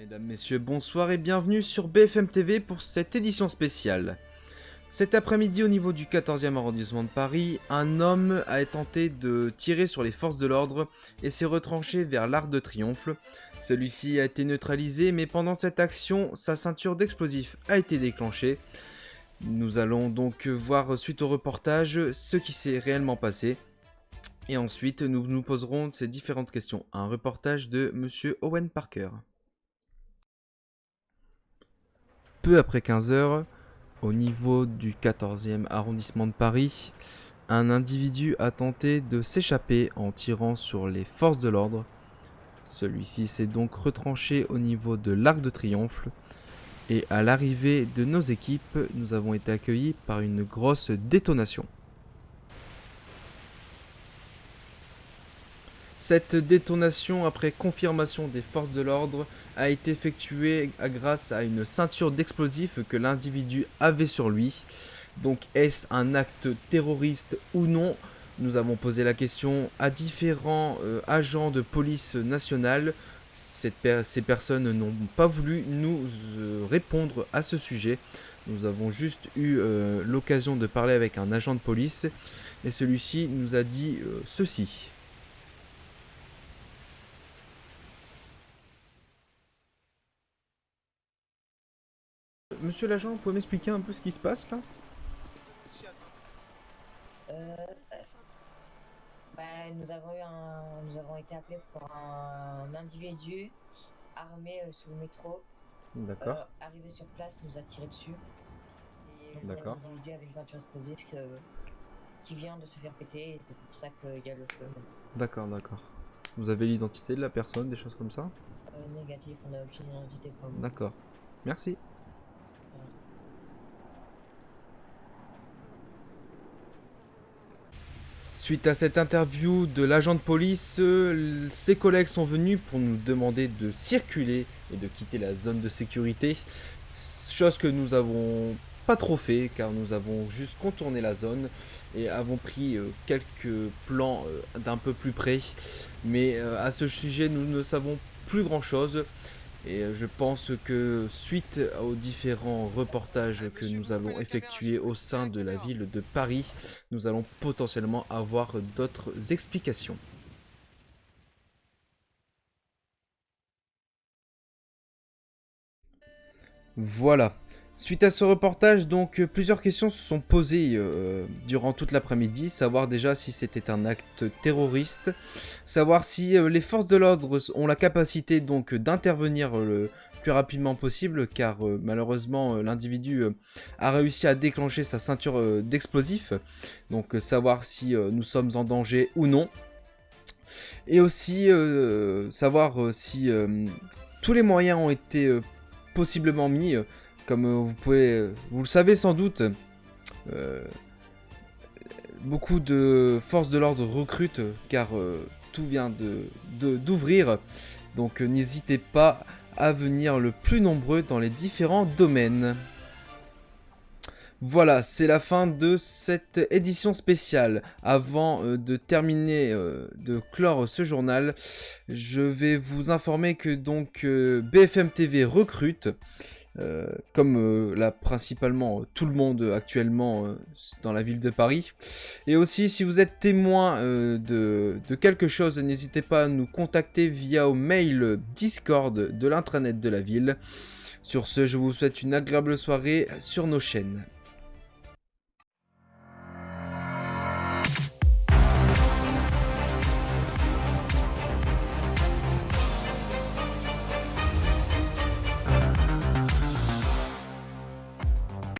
Mesdames, Messieurs, bonsoir et bienvenue sur BFM TV pour cette édition spéciale. Cet après-midi, au niveau du 14e arrondissement de Paris, un homme a tenté de tirer sur les forces de l'ordre et s'est retranché vers l'Arc de Triomphe. Celui-ci a été neutralisé, mais pendant cette action, sa ceinture d'explosifs a été déclenchée. Nous allons donc voir, suite au reportage, ce qui s'est réellement passé. Et ensuite, nous nous poserons ces différentes questions. Un reportage de Monsieur Owen Parker. Peu après 15 heures, au niveau du 14e arrondissement de Paris, un individu a tenté de s'échapper en tirant sur les forces de l'ordre. Celui-ci s'est donc retranché au niveau de l'Arc de Triomphe. Et à l'arrivée de nos équipes, nous avons été accueillis par une grosse détonation. Cette détonation, après confirmation des forces de l'ordre, a été effectuée grâce à une ceinture d'explosifs que l'individu avait sur lui. Donc est-ce un acte terroriste ou non? Nous avons posé la question à différents agents de police nationale. Ces personnes n'ont pas voulu nous répondre à ce sujet. Nous avons juste eu l'occasion de parler avec un agent de police et celui-ci nous a dit ceci. Monsieur l'agent, vous pouvez m'expliquer un peu ce qui se passe là? Euh, nous avons été appelés pour un individu armé sur le métro. D'accord, Arrivé sur place, il nous a tiré dessus. Et cet d'accord, individu avait une ceinture explosive qui vient de se faire péter et c'est pour ça qu'il y a le feu. d'accord. Vous avez l'identité de la personne, des choses comme ça? Négatif, on n'a aucune identité pour le moment. D'accord, merci. Suite à cette interview de l'agent de police, ses collègues sont venus pour nous demander de circuler et de quitter la zone de sécurité. Chose que nous avons pas trop fait car nous avons juste contourné la zone et avons pris quelques plans d'un peu plus près. Mais à ce sujet, nous ne savons plus grand chose. Et je pense que suite aux différents reportages que nous allons effectuer au sein de la ville de Paris, nous allons potentiellement avoir d'autres explications. Voilà. Suite à ce reportage, donc plusieurs questions se sont posées durant toute l'après-midi, savoir déjà si c'était un acte terroriste, savoir si les forces de l'ordre ont la capacité donc d'intervenir le plus rapidement possible, car malheureusement l'individu a réussi à déclencher sa ceinture d'explosifs, donc savoir si nous sommes en danger ou non, et aussi savoir si tous les moyens ont été possiblement mis. Comme vous le savez sans doute, beaucoup de forces de l'ordre recrutent car tout vient d'ouvrir. Donc n'hésitez pas à venir le plus nombreux dans les différents domaines. Voilà, c'est la fin de cette édition spéciale. Avant de terminer, de clore ce journal, je vais vous informer que donc BFM TV recrute. Comme là principalement tout le monde actuellement dans la ville de Paris. Et aussi si vous êtes témoin de quelque chose, n'hésitez pas à nous contacter via au mail Discord de l'intranet de la ville. Sur ce, je vous souhaite une agréable soirée sur nos chaînes.